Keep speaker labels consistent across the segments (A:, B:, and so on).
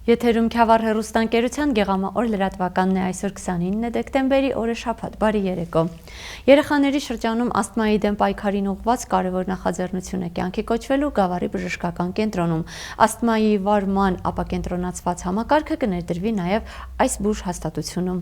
A: Եթերում Քյավառ հեռուստաընկերության Գեղամա օր լրատվականն է այսօր 29 դեկտեմբերի օրը շաբաթ, բարի երեկո։ Երեխաների շրջանում ասթմայի դեմ պայքարին ուղղված կարևոր նախաձեռնություն է կյանքի կոչվելու Գավառի բժշկական կենտրոնում։ Ասթմայի վարման ապակենտրոնացված համակարգը կներդրվի նաև այս բուժ հաստատությունում։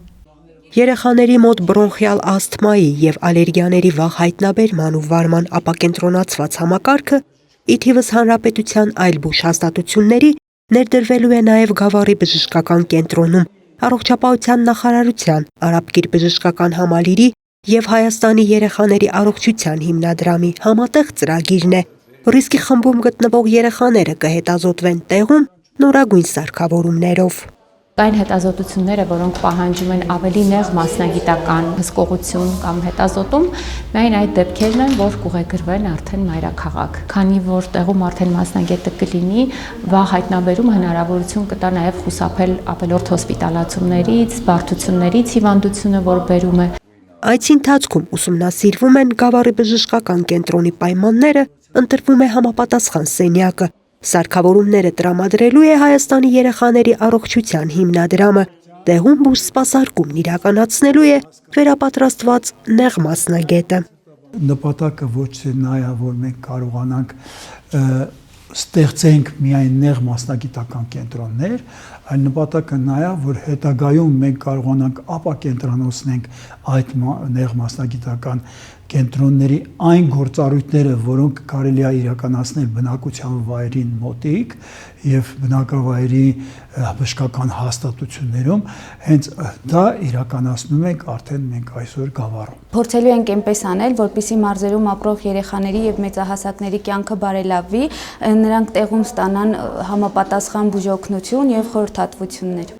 B: Երեխաների մոտ բրոնխիալ ասթմայի և ալերգիաների վաղ հայտնաբերման ու վարման ապակենտրոնացված համակարգը ի թիվս հանրապետության այլ բուժ հաստատությունների ներդրվելու է նաև Գավառի բժշկական կենտրոնում, Առողջապահության նախարարության, Արաբկիր բժշկական համալիրի և Հայաստանի երեխաների առողջության հիմնադրամի համատեղ ծրագիրն է։ Ռիսկի խմբում գտնվող երեխաները կհետազոտվեն տեղում նորագույն սարքավորումներով։
C: Այն հետազոտությունները, որոնք պահանջում են ավելի նեղ մասնագիտական հսկողություն կամ հետազոտում, միայն այդ դեպքերն են, որ կուղեգրվեն արդեն մայրաքաղաք։ Քանի որ տեղում արդեն մասնագետը կլինի, վաղ հայտնաբերումը հնարավորություն կտա նաև խուսափել ապելորդ հոսպիտալացումներից, բարդություններից հիվանդությունը, որ բերում է։
B: Այցի ընթացքում ուսումնասիրվում են Գավառի բժշկական կենտրոնի պայմանները, ընտրվում է համապատասխան սենյակը։ Սարքավորումները տրամադրելու է Հայաստանի երեխաների առողջության հիմնադրամը։ Տեղում բուժ սպասարկումն իրականացնելու է վերապատրաստված նեղ մասնագետը։
D: Նպատակը ոչ թե նա է, որ մենք կարողանանք ստեղծենք միայն նեղ մասնագիտական կենտրոններ, այլ նպատակը նա է, որ հետագայում մենք կարողանանք ապակենտրոնացնենք այդ նեղ մասնագիտական կենտրոնների այն գործառույթները, որոնք կարելի է իրականացնել բնակության վայրին մոտիկ եւ բնակավայրի բժշկական հաստատություններում, հենց դա իրականացնում ենք արդեն մենք այսօր Գավառում։
E: Փորձելու ենք այնպես անել, որպեսզի մարզերում ապրող երեխաների եւ մեծահասակների կյանքը բարելավվի, նրանք տեղում ստանան համապատասխան բուժօգնություն եւ խորհրդատվություններ։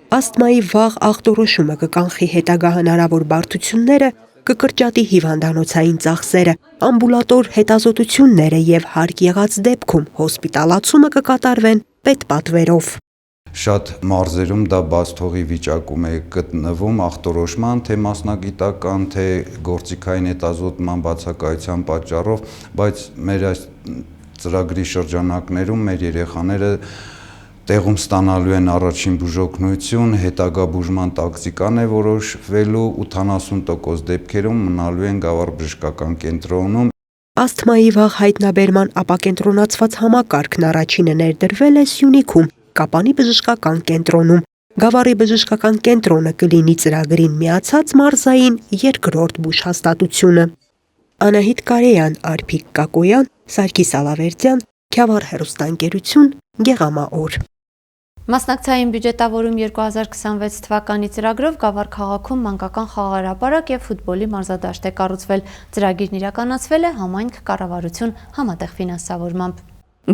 B: Ասթմայի վաղ ախտորոշումը կկանխի հետագա հնարավոր բարդությունները, կկրճատի հիվանդանոցային ծախսերը, ամբուլատոր հետազոտությունները եւ հարկ եղած դեպքում հոսպիտալացումը կկատարվեն պետպատվերով։
F: Շատ մարզերում դա բաց թողի վիճակում է գտնվում ախտորոշման, թե մասնագիտական, թե գործիքային հետազոտման բացակայության պատճառով, բայց մեր այս ծրագրի շրջանակներում մեր երեխաները տեղում ստանալու են առաջին բուժօգնություն, հետագա բուժման տակտիկան է որոշվելու, 80% դեպքերում մնալու են Գավառ բժշկական կենտրոնում։
B: Ասթմայի վաղ հայտնաբերման ապակենտրոնացված համակարգն առաջինը ներդրվել է Սյունիքում, Կապանի բժշկական կենտրոնում։ Գավառի բժշկական կենտրոնը կլինի ծրագրին միացած մարզային երկրորդ բուժ հաստատությունը։ Անահիտ Կարեյան, Արփիկ Կակոյան, Սարգիս Ալավերդյան, Քյավառ հեռուստաընկերություն, Գեղամա օր։
A: Մասնակցային բյուջետավորում 2026 թվականի ծրագրով Գավառ քաղաքում մանկական խաղահրապարակ եւ ֆուտբոլի մարզադաշտ է կառուցվել։ Ծրագիրն իրականացվել է համայնք կառավարություն համատեղ ֆինանսավորմամբ։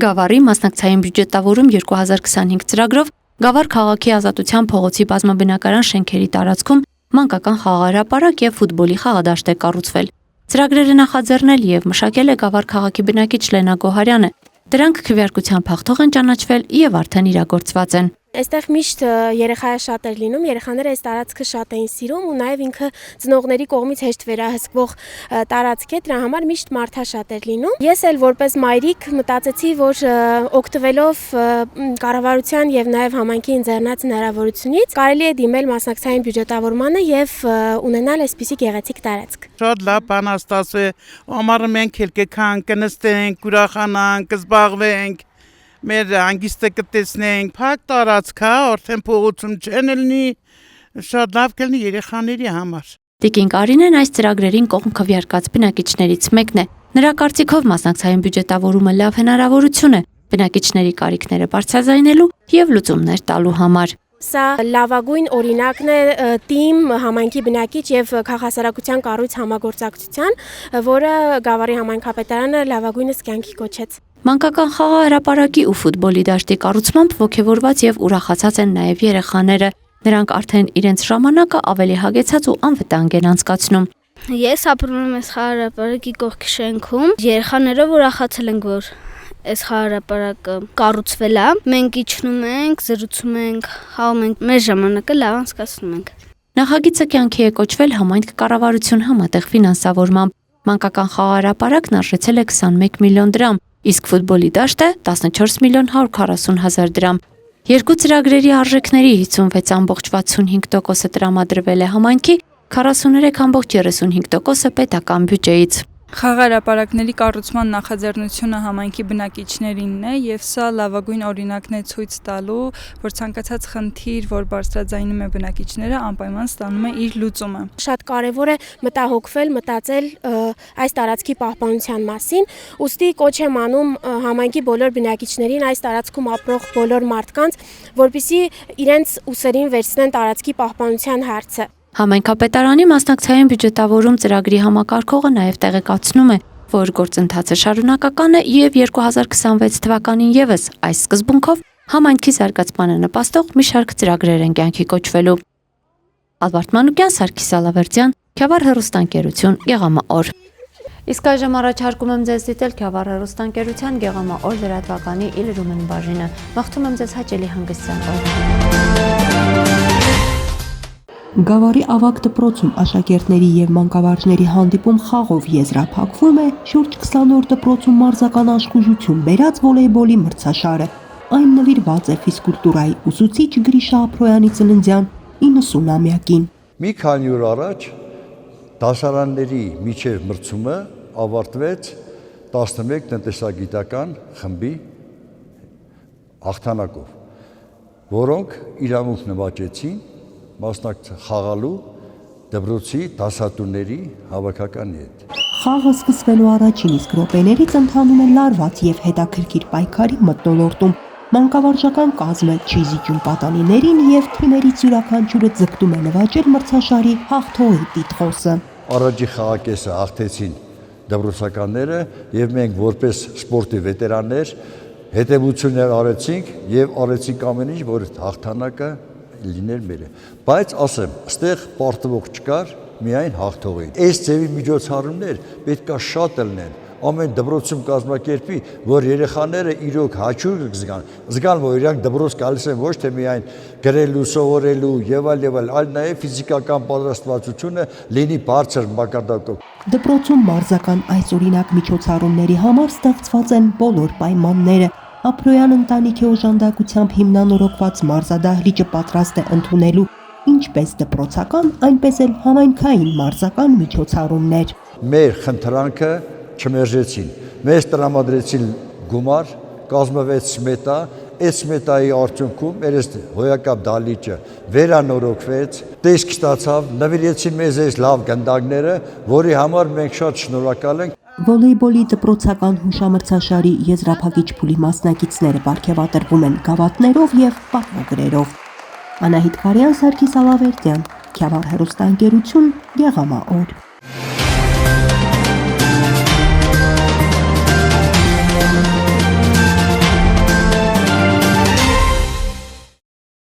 A: Գավառի մասնակցային բյուջետավորում 2025 ծրագրով Գավառ քաղաքի Ազատության փողոցի բազմաբնակարան շենքերի տարածքում մանկական խաղահրապարակ եւ ֆուտբոլի խաղադաշտ է կառուցվել։ Ծրագրերը նախաձեռնել եւ մշակել է Գավառ քաղաքի բնակիչ Լենա Գոհարյանը։ Դրանք քվեարկության փախտող են ճանաչվել եւ արդեն իրագործված են։
G: Այստեղ միշտ երեխայը շատ էր լինում, երեխաները այս տարածքը շատ էին սիրում ու նաև ինքը ծնողների կողմից հեշտ վերահսկվող տարածք է, դրա համար միշտ մարդաշատ էր լինում։ Ես էլ որպես մայրիկ մտածեցի, որ օգտվելով կառավարության եւ նաև համայնքի ընձեռնած հնարավորությունից կարելի է դիմել մասնակցային բյուջետավորմանը եւ ունենալ այսպիսի գեղեցիկ տարածք։
H: Շատ լավ բան ստացվի, ամառը մենք էլ կնստենք, ուրախանանք, զբաղվենք։ Մեր հանգիստը կտեսնենք, փակ տարածք է, արդեն փողոցում չեն լինի, շատ լավ կլինի երեխաների համար։
A: Տիկին Կարինեն այս ծրագրերին կողմ քվեարկած բնակիչներից մեկն է։ Նրա կարծիքով մասնակցային բյուջետավորումը լավ հնարավորություն է բնակիչների կարիքները բարձրաձայնելու եւ լուծումներ տալու համար։
G: Սա լավագույն օրինակն է թիմ համայնքի բնակիչ եւ քաղաքասարակության կառույց համագործակցության, որը Գավառի համայնքապետարանը լավագույնս կյանքի կոչեց։
A: Մանկական խաղահրապարակի ու ֆուտբոլի դաշտի կառուցմամբ ողջևորված եւ ուրախացած են նաեւ երեխաները։ Նրանք արդեն իրենց ժամանակը ավելի հագեցած ու անվտանգ են անցկացնում։
I: Ես ապրում եմ այս խաղահրապարակի կողքի շենքում։ Երեխաներով ուրախացել ենք, որ այս խաղահրապարակը կառուցվել է։ Մենք իջնում ենք, զրուցում ենք, խաղում ենք, մեր ժամանակը լավ անցկացնում ենք։
A: Նախագիծը կյանքի է կոչվել համայնք կառավարություն համատեղ ֆինանսավորմամբ։ Մանկական խաղահրապարակն արժեցել է 21 միլիոն դրամ, իսկ ֆուտբոլի դաշտը 14 միլիոն 140 հազար դրամ։ Երկու ծրագրերի արժեքների 56.65%-ը տրամադրվել է համայնքի, 43.35%-ը պետական բյուջեից։
J: Խաղահրապարակների կառուցման նախաձեռնությունը համայնքի բնակիչներինն է եւ սա լավագույն օրինակն է ցույց տալու, որ ցանկացած խնդիր, որ բարձրաձայնում է բնակիչները, անպայման ստանում է իր լուծումը։
G: Շատ կարևոր է մտահոգվել, մտածել այս տարածքի պահպանության մասին, ուստի կոչ եմ անում համայնքի բոլոր բնակիչներին, այս տարածքում ապրող բոլոր մարդկանց, որպեսզի իրենց ուսերին վերցնեն տարածքի պահպանության հարցը։
A: Համայնքապետարանի մասնակցային բյուջետավորում ծրագրի համակարգողը նաև տեղեկացնում է, որ գործընթացը շարունակական է եւ 2026 թվականին եւս այս սկզբունքով համայնքի զարգացմանը նպաստող մի շարք ծրագրեր են կյանքի կոչվելու։ Ալբերտ Մանուկյան, Սարգիս Ալավերդյան, Քյավառ հեռուստաընկերություն, Գեղամաօր։ Իսկ այժմ առաջարկում եմ ձեզ դիտել Քյավառ հեռուստաընկերության Գեղամաօր լրատվականի Իլրումեն բաժինը։ Մաղթում եմ ձեզ հաճելի հանգստյան օր։
B: Գավառի ավագ դպրոցում աշակերտների եւ մանկավարժների հանդիպում խաղով եզրափակվում է շուրջ 20 օր դպրոցում մարզական աշխուժություն բերած վոլեյբոլի մրցաշարը։ Այն նվիրված է ֆիզկուլտուրայի ուսուցիչ Գրիշա Ափրոյանի ծննդյան 90-ամյակին։
K: Մի քանի օր առաջ դասարանների միջև մրցումը ավարտվեց 11 տնտեսագիտական խմբի հաղթանակով, որոնք իրավունք նվաճեցին մասնակցելու դպրոցի դասատուների հավաքականի հետ։
B: Խաղը սկսվելու առաջին իսկ րոպեներից ընթանում է լարված եւ հետաքրքիր պայքարի մթնոլորտում։ Մանկավարժական կազմը չի զիջում պատանիներին եւ թիմերից յուրաքանչյուրը ձգտում է նվաճել մրցաշարի հաղթողի տիտղոսը։
K: Առաջի խաղակեսը հաղթեցին դպրոցականները եւ մենք որպես սպորտի վետերաններ հետևություններ արեցինք եւ արեցինք ամեն ինչ, որ հաղթանակը լիներ մերը, բայց ասեմ, ստեղ պարտվող չկար միայն հաղթողին։ Այս ձևի միջոցառումներ պետքա շատ լինեն, ամեն դպրոցում կազմակերպի, որ երեխաները իրոք հաճույք զգան, որ իրանք դպրոց գալիս են ոչ թե միայն գրելու, սովորելու եւ այլ, այլ նաեւ ֆիզիկական պատրաստվածությունը լինի բարձր մակարդակով։
B: Դպրոցում մարզական այս օրինակ միջոցառումների համար ստեղծված են բոլոր պայմանները։ Ափրոյան ընտանիքի օժանդակությամբ հիմնանորոգված մարզադահլիճը պատրաստ է ընդունելու ինչպես դպրոցական, այնպես էլ համայնքային մարզական միջոցառումներ։
K: Մեր խնդրանքը չմերժեցին։ Մեզ տրամադրեցին գումար, կազմվեց սմետա, այս սմետայի արդյունքում մեր հոյակապ դահլիճը վերանորոգվեց, տեսք ստացավ, նվիրեցին մեզ այս լավ գնդակները, որի համար մենք շատ շնորհակալ ենք։
B: Վոլեյբոլի դպրոցական հուշամրցաշարի եզրափակիչ փուլի մասնակիցները պարգևատրվում են գավաթներով եւ պատվոգրերով։ Անահիտ Ղարյան, Սարգիս Ալավերդյան, Քյավառ հեռուստաընկերություն, Գեղամաօր։